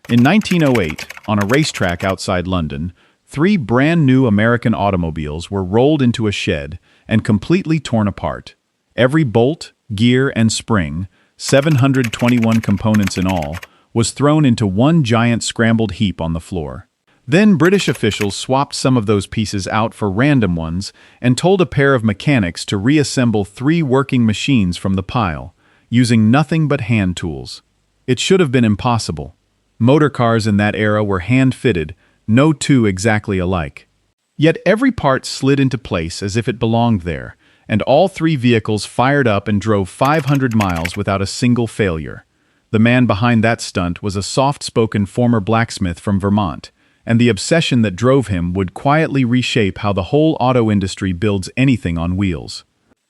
In 1908, on a racetrack outside London, three brand-new American automobiles were rolled into a shed and completely torn apart. Every bolt, gear, and spring, 721 components in all, was thrown into one giant scrambled heap on the floor. Then British officials swapped some of those pieces out for random ones and told a pair of mechanics to reassemble three working machines from the pile, using nothing but hand tools. It should have been impossible. Motor cars in that era were hand-fitted, no two exactly alike. Yet every part slid into place as if it belonged there, and all three vehicles fired up and drove 500 miles without a single failure. The man behind that stunt was a soft-spoken former blacksmith from Vermont, and the obsession that drove him would quietly reshape how the whole auto industry builds anything on wheels.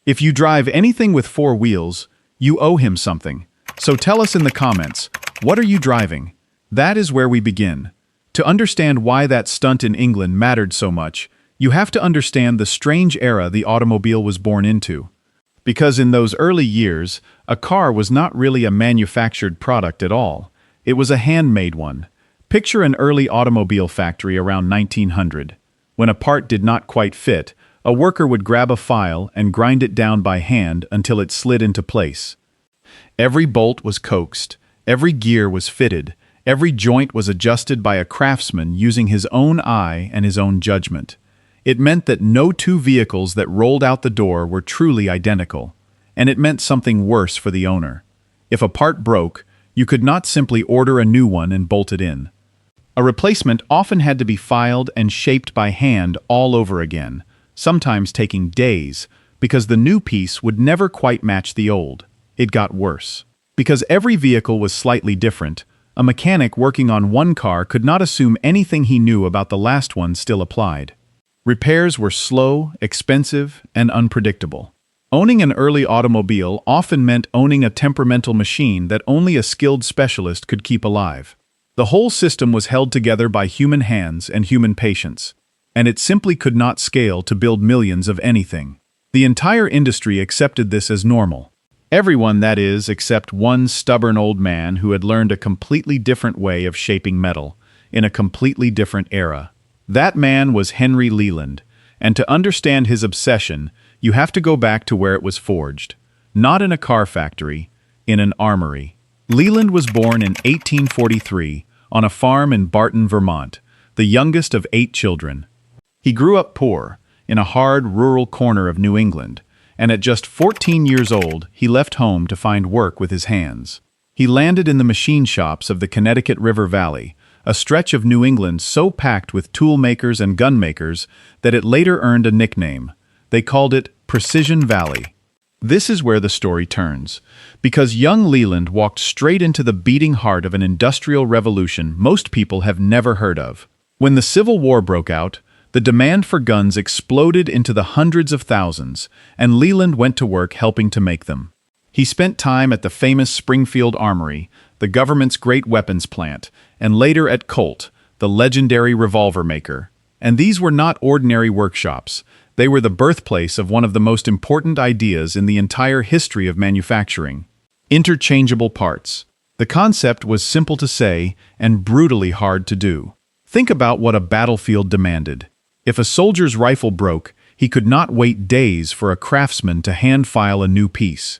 If you drive anything with four wheels, you owe him something. So tell us in the comments, what are you driving? That is where we begin. To understand why that stunt in England mattered so much, you have to understand the strange era the automobile was born into. Because in those early years, a car was not really a manufactured product at all. It was a handmade one. Picture an early automobile factory around 1900. When a part did not quite fit, a worker would grab a file and grind it down by hand until it slid into place. Every bolt was coaxed, every gear was fitted, every joint was adjusted by a craftsman using his own eye and his own judgment. It meant that no two vehicles that rolled out the door were truly identical, and it meant something worse for the owner. If a part broke, you could not simply order a new one and bolt it in. A replacement often had to be filed and shaped by hand all over again, sometimes taking days, because the new piece would never quite match the old. It got worse. Because every vehicle was slightly different, a mechanic working on one car could not assume anything he knew about the last one still applied. Repairs were slow, expensive, and unpredictable. Owning an early automobile often meant owning a temperamental machine that only a skilled specialist could keep alive. The whole system was held together by human hands and human patience, and it simply could not scale to build millions of anything. The entire industry accepted this as normal. Everyone, that is, except one stubborn old man who had learned a completely different way of shaping metal, in a completely different era. That man was Henry Leland, and to understand his obsession, you have to go back to where it was forged. Not in a car factory, in an armory. Leland was born in 1843 on a farm in Barton, Vermont, the youngest of 8 children. He grew up poor, in a hard, rural corner of New England, and at just 14 years old, he left home to find work with his hands. He landed in the machine shops of the Connecticut River Valley, a stretch of New England so packed with tool makers and gun makers that it later earned a nickname. They called it Precision Valley. This is where the story turns, because young Leland walked straight into the beating heart of an industrial revolution most people have never heard of. When the Civil War broke out, the demand for guns exploded into the hundreds of thousands, and Leland went to work helping to make them. He spent time at the famous Springfield Armory, the government's great weapons plant, and later at Colt, the legendary revolver maker. And these were not ordinary workshops. They were the birthplace of one of the most important ideas in the entire history of manufacturing: interchangeable parts. The concept was simple to say and brutally hard to do. Think about what a battlefield demanded. If a soldier's rifle broke, he could not wait days for a craftsman to hand-file a new piece.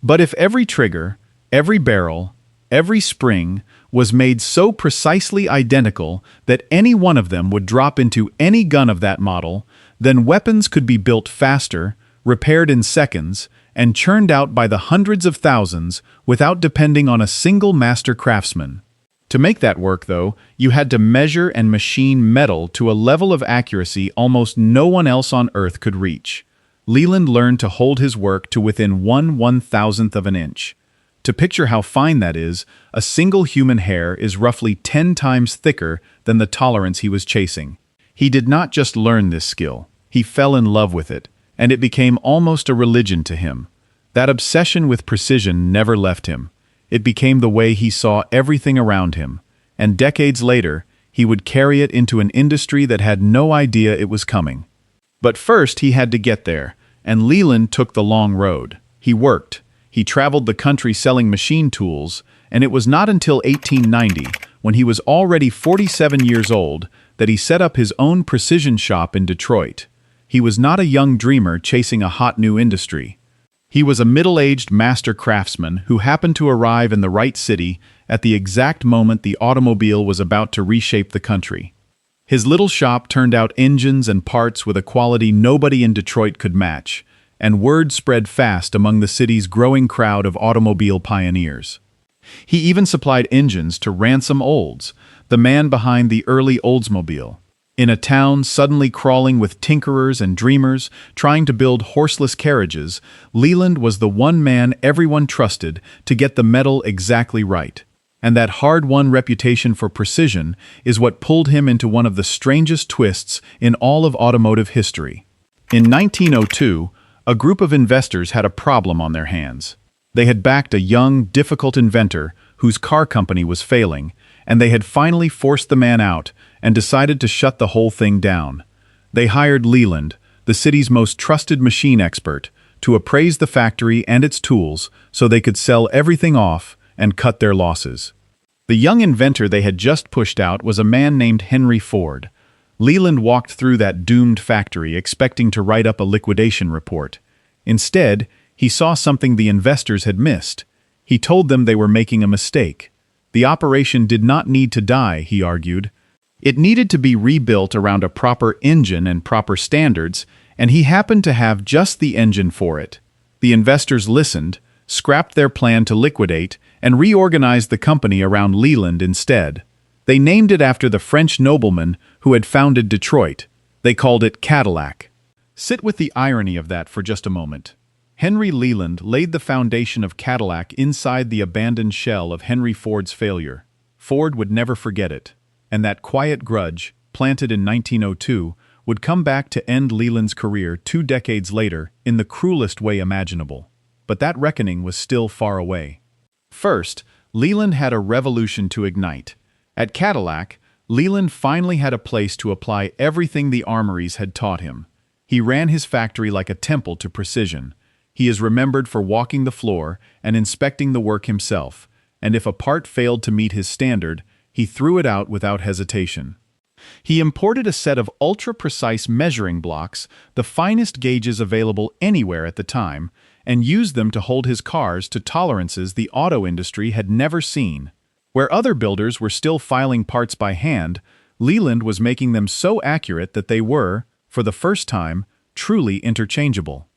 But if every trigger, every barrel, every spring was made so precisely identical that any one of them would drop into any gun of that model, then weapons could be built faster, repaired in seconds, and churned out by the hundreds of thousands without depending on a single master craftsman. To make that work, though, you had to measure and machine metal to a level of accuracy almost no one else on Earth could reach. Leland learned to hold his work to within 1/1000th of an inch. To picture how fine that is, a single human hair is roughly 10 times thicker than the tolerance he was chasing. He did not just learn this skill, he fell in love with it, and it became almost a religion to him. That obsession with precision never left him. It became the way he saw everything around him, and decades later, he would carry it into an industry that had no idea it was coming. But first he had to get there, and Leland took the long road. He worked. He traveled the country selling machine tools, and it was not until 1890, when he was already 47 years old, that he set up his own precision shop in Detroit. He was not a young dreamer chasing a hot new industry. He was a middle-aged master craftsman who happened to arrive in the right city at the exact moment the automobile was about to reshape the country. His little shop turned out engines and parts with a quality nobody in Detroit could match, and word spread fast among the city's growing crowd of automobile pioneers. He even supplied engines to Ransom Olds, the man behind the early Oldsmobile. In a town suddenly crawling with tinkerers and dreamers trying to build horseless carriages, Leland was the one man everyone trusted to get the metal exactly right. And that hard-won reputation for precision is what pulled him into one of the strangest twists in all of automotive history. In 1902, a group of investors had a problem on their hands. They had backed a young, difficult inventor whose car company was failing, and they had finally forced the man out and decided to shut the whole thing down. They hired Leland, the city's most trusted machine expert, to appraise the factory and its tools so they could sell everything off and cut their losses. The young inventor they had just pushed out was a man named Henry Ford. Leland walked through that doomed factory expecting to write up a liquidation report. Instead, he saw something the investors had missed. He told them they were making a mistake. The operation did not need to die, he argued. It needed to be rebuilt around a proper engine and proper standards, and he happened to have just the engine for it. The investors listened, scrapped their plan to liquidate, and reorganized the company around Leland instead. They named it after the French nobleman who had founded Detroit. They called it Cadillac. Sit with the irony of that for just a moment. Henry Leland laid the foundation of Cadillac inside the abandoned shell of Henry Ford's failure. Ford would never forget it, and that quiet grudge, planted in 1902, would come back to end Leland's career 2 decades later in the cruelest way imaginable. But that reckoning was still far away. First, Leland had a revolution to ignite. At Cadillac, Leland finally had a place to apply everything the armories had taught him. He ran his factory like a temple to precision. He is remembered for walking the floor and inspecting the work himself, and if a part failed to meet his standard, he threw it out without hesitation. He imported a set of ultra-precise measuring blocks, the finest gauges available anywhere at the time, and used them to hold his cars to tolerances the auto industry had never seen. Where other builders were still filing parts by hand, Leland was making them so accurate that they were, for the first time, truly interchangeable.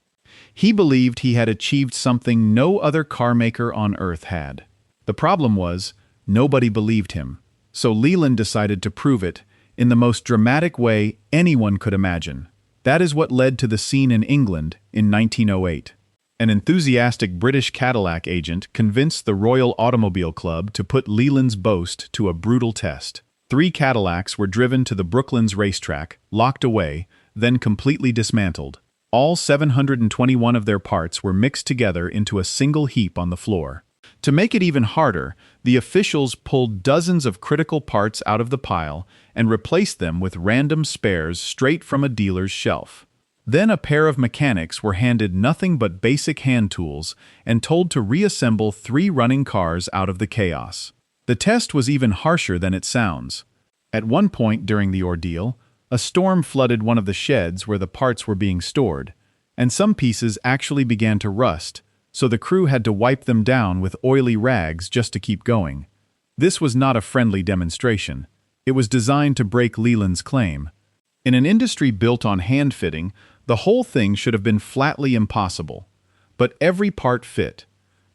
He believed he had achieved something no other carmaker on Earth had. The problem was, nobody believed him. So Leland decided to prove it in the most dramatic way anyone could imagine. That is what led to the scene in England in 1908. An enthusiastic British Cadillac agent convinced the Royal Automobile Club to put Leland's boast to a brutal test. 3 Cadillacs were driven to the Brooklands racetrack, locked away, then completely dismantled. All 721 of their parts were mixed together into a single heap on the floor. To make it even harder, the officials pulled dozens of critical parts out of the pile and replaced them with random spares straight from a dealer's shelf. Then a pair of mechanics were handed nothing but basic hand tools and told to reassemble 3 running cars out of the chaos. The test was even harsher than it sounds. At one point during the ordeal, a storm flooded one of the sheds where the parts were being stored, and some pieces actually began to rust, so the crew had to wipe them down with oily rags just to keep going. This was not a friendly demonstration. It was designed to break Leland's claim. In an industry built on hand-fitting, the whole thing should have been flatly impossible. But every part fit.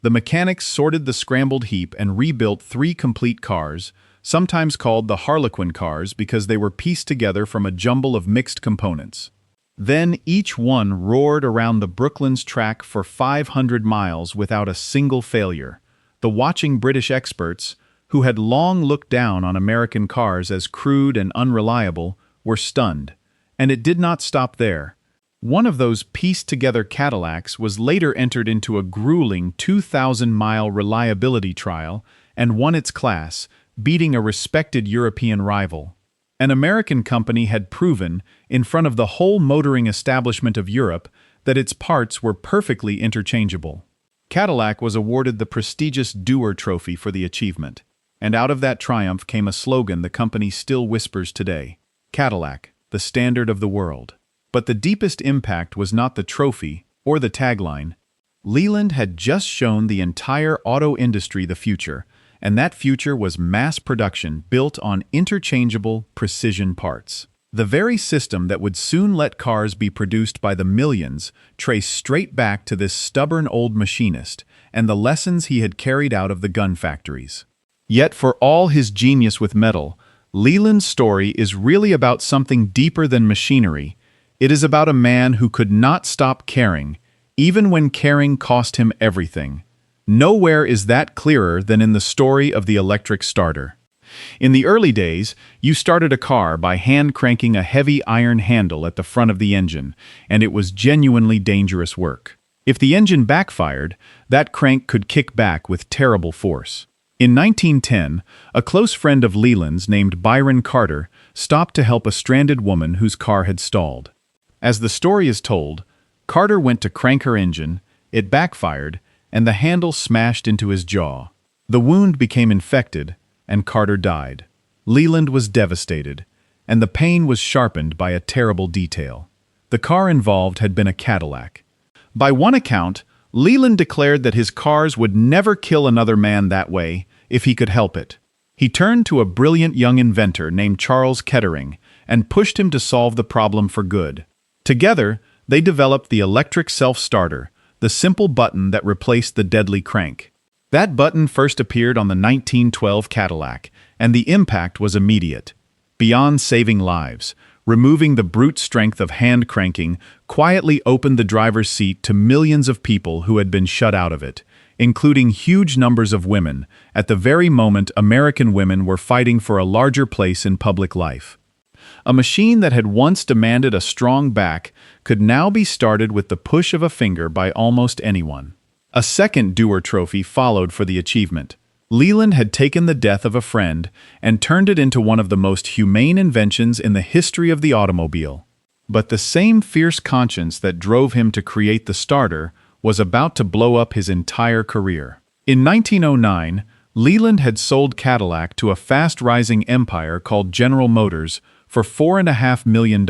The mechanics sorted the scrambled heap and rebuilt 3 complete cars, sometimes called the Harlequin cars because they were pieced together from a jumble of mixed components. Then each one roared around the Brooklands track for 500 miles without a single failure. The watching British experts, who had long looked down on American cars as crude and unreliable, were stunned. And it did not stop there. One of those pieced-together Cadillacs was later entered into a grueling 2,000-mile reliability trial and won its class, beating a respected European rival. An American company had proven, in front of the whole motoring establishment of Europe, that its parts were perfectly interchangeable. Cadillac was awarded the prestigious Dewar Trophy for the achievement. And out of that triumph came a slogan the company still whispers today: Cadillac, the standard of the world. But the deepest impact was not the trophy or the tagline. Leland had just shown the entire auto industry the future, and that future was mass production built on interchangeable precision parts. The very system that would soon let cars be produced by the millions traced straight back to this stubborn old machinist and the lessons he had carried out of the gun factories. Yet for all his genius with metal, Leland's story is really about something deeper than machinery. It is about a man who could not stop caring, even when caring cost him everything. Nowhere is that clearer than in the story of the electric starter. In the early days, you started a car by hand cranking a heavy iron handle at the front of the engine, and it was genuinely dangerous work. If the engine backfired, that crank could kick back with terrible force. In 1910, a close friend of Leland's named Byron Carter stopped to help a stranded woman whose car had stalled. As the story is told, Carter went to crank her engine, it backfired, and the handle smashed into his jaw. The wound became infected, and Carter died. Leland was devastated, and the pain was sharpened by a terrible detail. The car involved had been a Cadillac. By one account, Leland declared that his cars would never kill another man that way if he could help it. He turned to a brilliant young inventor named Charles Kettering and pushed him to solve the problem for good. Together, they developed the electric self-starter, the simple button that replaced the deadly crank. That button first appeared on the 1912 Cadillac, and the impact was immediate. Beyond saving lives, removing the brute strength of hand cranking quietly opened the driver's seat to millions of people who had been shut out of it, including huge numbers of women, at the very moment American women were fighting for a larger place in public life. A machine that had once demanded a strong back could now be started with the push of a finger by almost anyone. A second Dewar Trophy followed for the achievement. Leland had taken the death of a friend and turned it into one of the most humane inventions in the history of the automobile. But the same fierce conscience that drove him to create the starter was about to blow up his entire career. In 1909, Leland had sold Cadillac to a fast-rising empire called General Motors for $4.5 million,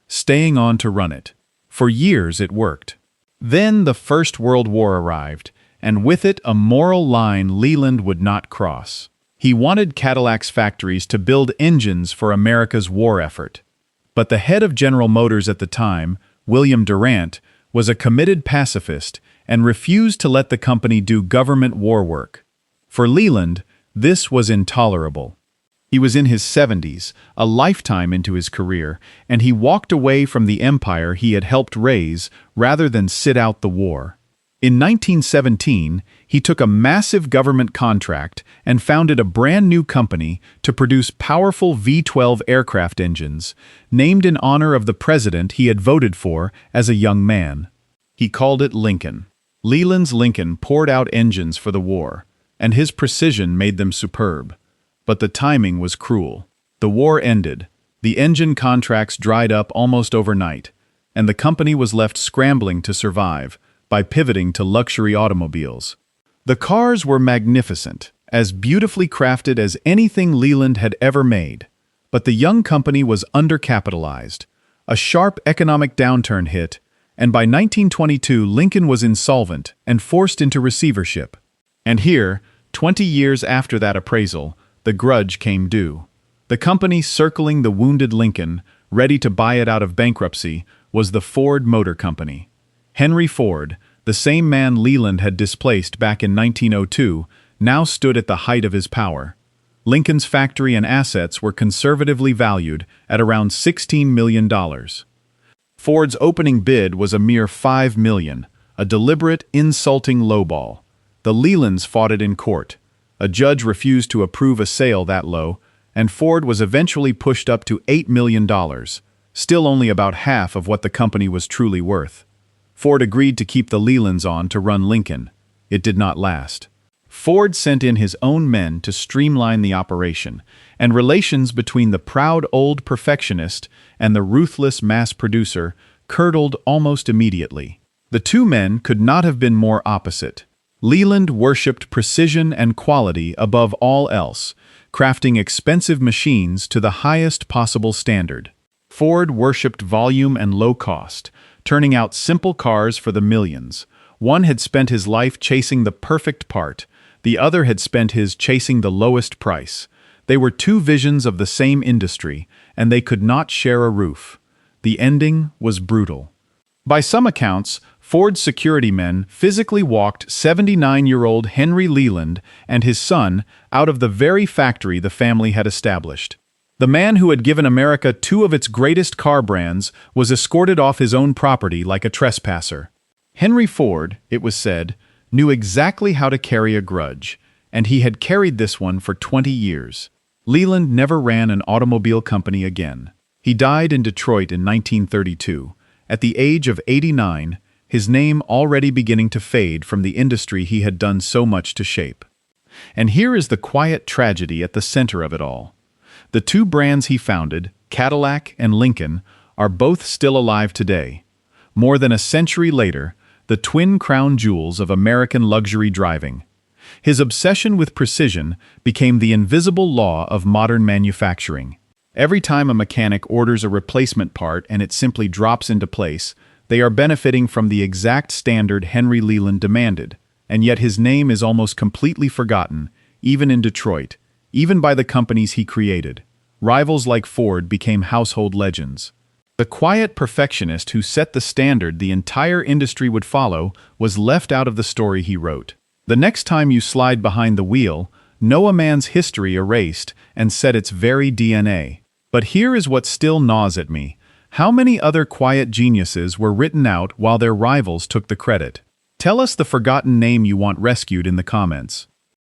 staying on to run it. For years it worked. Then the First World War arrived, and with it a moral line Leland would not cross. He wanted Cadillac's factories to build engines for America's war effort. But the head of General Motors at the time, William Durant, was a committed pacifist and refused to let the company do government war work. For Leland, this was intolerable. He was in his 70s, a lifetime into his career, and he walked away from the empire he had helped raise rather than sit out the war. In 1917, he took a massive government contract and founded a brand new company to produce powerful V-12 aircraft engines, named in honor of the president he had voted for as a young man. He called it Lincoln. Leland's Lincoln poured out engines for the war, and his precision made them superb. But the timing was cruel. The war ended, the engine contracts dried up almost overnight, and the company was left scrambling to survive by pivoting to luxury automobiles. The cars were magnificent, as beautifully crafted as anything Leland had ever made. But the young company was undercapitalized. A sharp economic downturn hit, and by 1922 Lincoln was insolvent and forced into receivership. And here, 20 years after that appraisal, the grudge came due. The company circling the wounded Lincoln, ready to buy it out of bankruptcy, was the Ford Motor Company. Henry Ford, the same man Leland had displaced back in 1902, now stood at the height of his power. Lincoln's factory and assets were conservatively valued at around $16 million. Ford's opening bid was a mere $5 million, a deliberate, insulting lowball. The Lelands fought it in court. A judge refused to approve a sale that low, and Ford was eventually pushed up to $8 million, still only about half of what the company was truly worth. Ford agreed to keep the Lelands on to run Lincoln. It did not last. Ford sent in his own men to streamline the operation, and relations between the proud old perfectionist and the ruthless mass producer curdled almost immediately. The two men could not have been more opposite. Leland worshipped precision and quality above all else, crafting expensive machines to the highest possible standard. Ford worshipped volume and low cost, turning out simple cars for the millions. One had spent his life chasing the perfect part, the other had spent his chasing the lowest price. They were two visions of the same industry, and they could not share a roof. The ending was brutal. By some accounts, Ford's security men physically walked 79-year-old Henry Leland and his son out of the very factory the family had established. The man who had given America two of its greatest car brands was escorted off his own property like a trespasser. Henry Ford, it was said, knew exactly how to carry a grudge, and he had carried this one for 20 years. Leland never ran an automobile company again. He died in Detroit in 1932. At the age of 89, his name already beginning to fade from the industry he had done so much to shape. And here is the quiet tragedy at the center of it all. The two brands he founded, Cadillac and Lincoln, are both still alive today. More than a century later, the twin crown jewels of American luxury driving. His obsession with precision became the invisible law of modern manufacturing. Every time a mechanic orders a replacement part and it simply drops into place, they are benefiting from the exact standard Henry Leland demanded, and yet his name is almost completely forgotten, even in Detroit, even by the companies he created. Rivals like Ford became household legends. The quiet perfectionist who set the standard the entire industry would follow was left out of the story he wrote. The next time you slide behind the wheel, know a man's history erased and set its very DNA. But here is what still gnaws at me. How many other quiet geniuses were written out while their rivals took the credit? Tell us the forgotten name you want rescued in the comments.